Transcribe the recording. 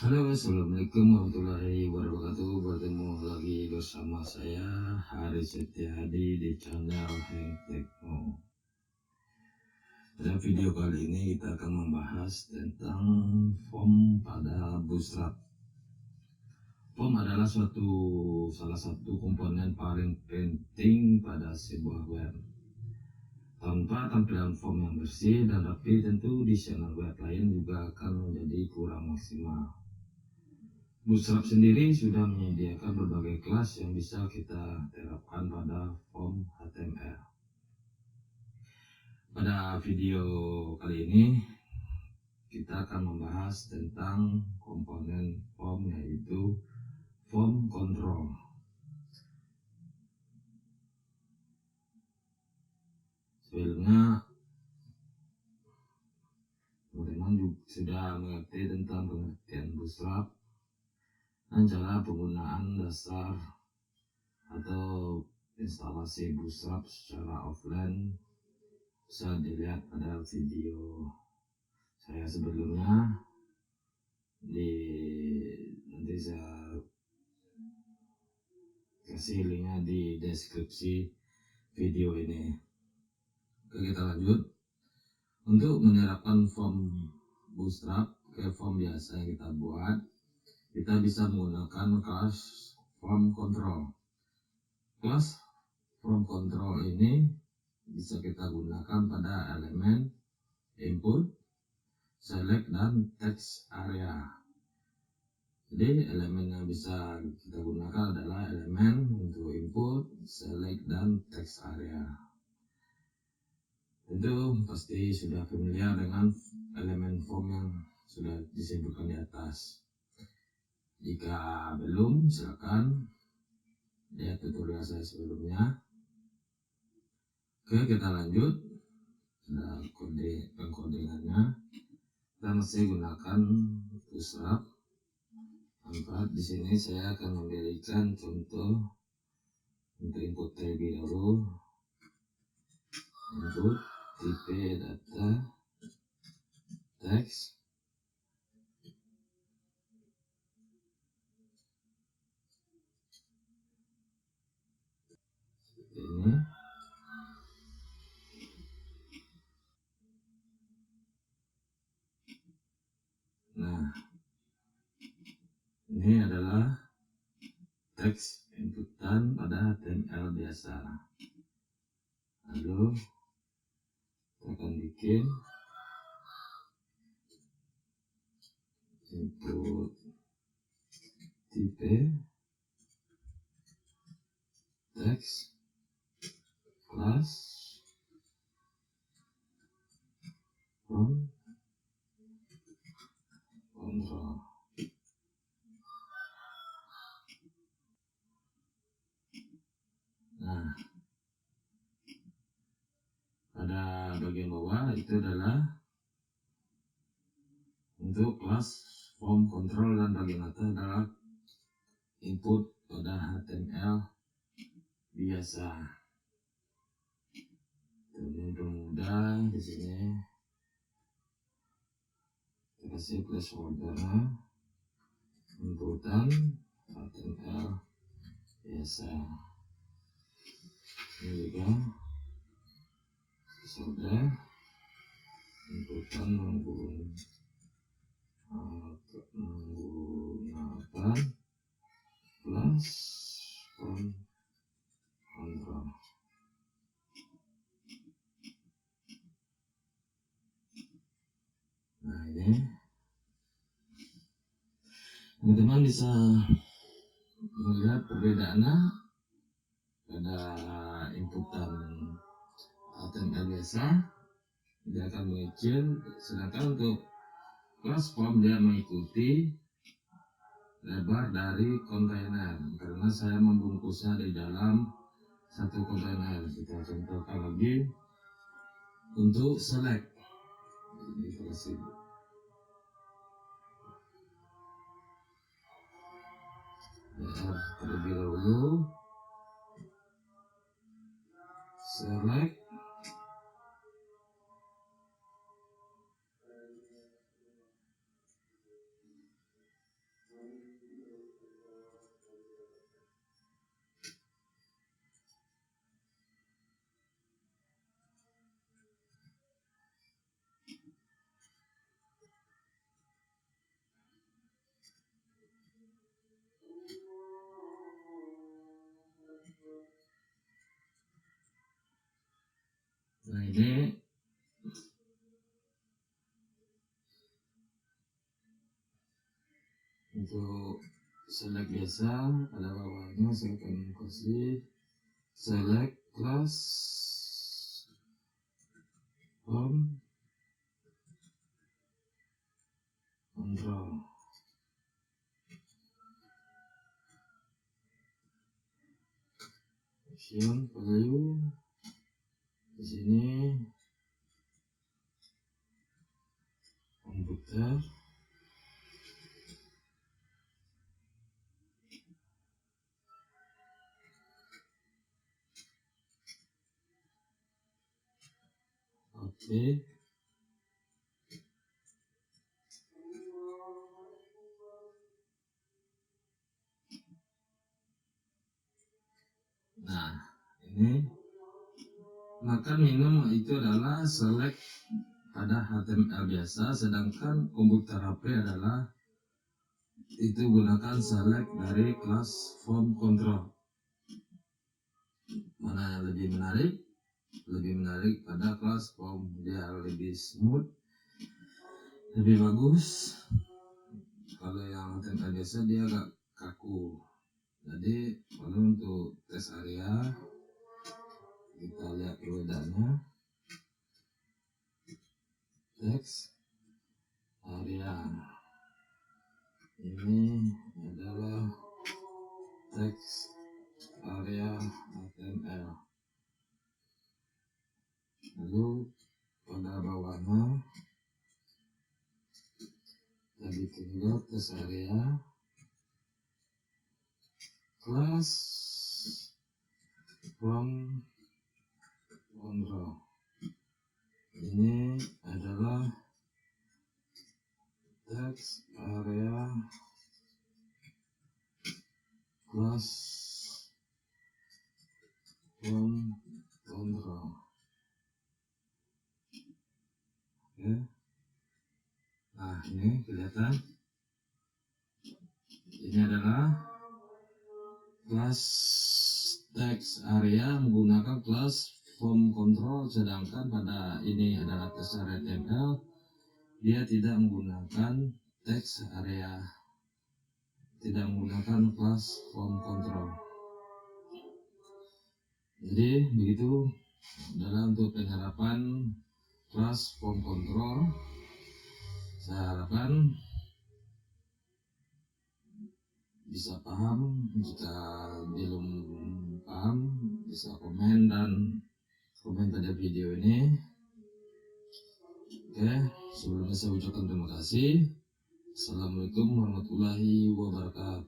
Halo, assalamualaikum warahmatullahi wabarakatuh. Bertemu lagi bersama saya Hari Setiadi di channel Hang Tekno. Pada video kali ini kita akan membahas tentang form pada Bootstrap. Form adalah salah satu komponen paling penting pada sebuah web. Tanpa tampilan form yang bersih dan rapi, tentu desainer web lain juga akan menjadi kurang maksimal. Bootstrap sendiri sudah menyediakan berbagai kelas yang bisa kita terapkan pada form HTML. Pada video kali ini kita akan membahas tentang komponen form, yaitu form control. Sebelumnya teman-teman sudah mengerti tentang pengertian Bootstrap dan cara penggunaan dasar atau instalasi Bootstrap secara offline bisa dilihat pada video saya sebelumnya. Nanti saya kasih linknya di deskripsi video ini. Oke, kita lanjut. Untuk menerapkan form Bootstrap ke form biasa yang kita buat, kita bisa menggunakan kelas form control. Kelas form control ini bisa kita gunakan pada elemen input, select, dan text area. Jadi elemen yang bisa kita gunakan adalah elemen untuk input, select, dan text area. Tentu pasti sudah familiar dengan elemen form yang sudah disebutkan di atas. Jika belum, silakan lihat tutorial saya sebelumnya. Oke, kita lanjut. Ada pengkodingannya. Kita masih gunakan Bootstrap 4. Di sini saya akan memberikan contoh untuk input terlebih dahulu. Input tipe data teks. Ini. Nah, ini adalah teks inputan pada HTML biasa. Lalu kita akan bikin input tipe teks class form control. Nah, pada bagian bawah itu adalah untuk kelas form control, dan bagian atas adalah input pada HTML biasa. Untuk mudah di sini kita kasih placeholder inputan HTML biasa. Ini juga placeholder inputan menggunakan class form control. Nah, ini teman-teman bisa melihat perbedaannya pada inputan HTML biasa dia akan mengecil, sedangkan untuk class form dia mengikuti lebar dari kontainer, karena saya membungkusnya di dalam satu kontainer. Kita contohkan lagi untuk select. Ini kasih terlebih dahulu select ini untuk select biasa, ada bawahnya saya akan kasih select class from control. Option value di sini komputer. Oke. Nah, ini makan minum itu adalah select pada HTML biasa, sedangkan komputer HP adalah itu gunakan select dari kelas form control. Mana yang lebih menarik? Lebih menarik pada kelas form, dia lebih smooth, lebih bagus. Kalau yang HTML biasa dia agak kaku. Jadi kalau untuk tes area kita lihat perbedaannya. Teks area ini adalah teks area HTML. Lalu pada bawahnya kita bikin juga teks area class from control. Ini adalah teks area class from control. Oke. Nah, ini kelihatan. Ini adalah kelas teks area menggunakan kelas form control, sedangkan pada ini adalah teks area HTML, dia tidak menggunakan teks area, tidak menggunakan kelas form control. Jadi begitu adalah untuk penyerapan kelas form control. Saya harapkan bisa paham. Jika belum paham bisa komen dan komen pada video ini. Oke, sebelumnya saya ucapkan terima kasih. Assalamualaikum warahmatullahi wabarakatuh.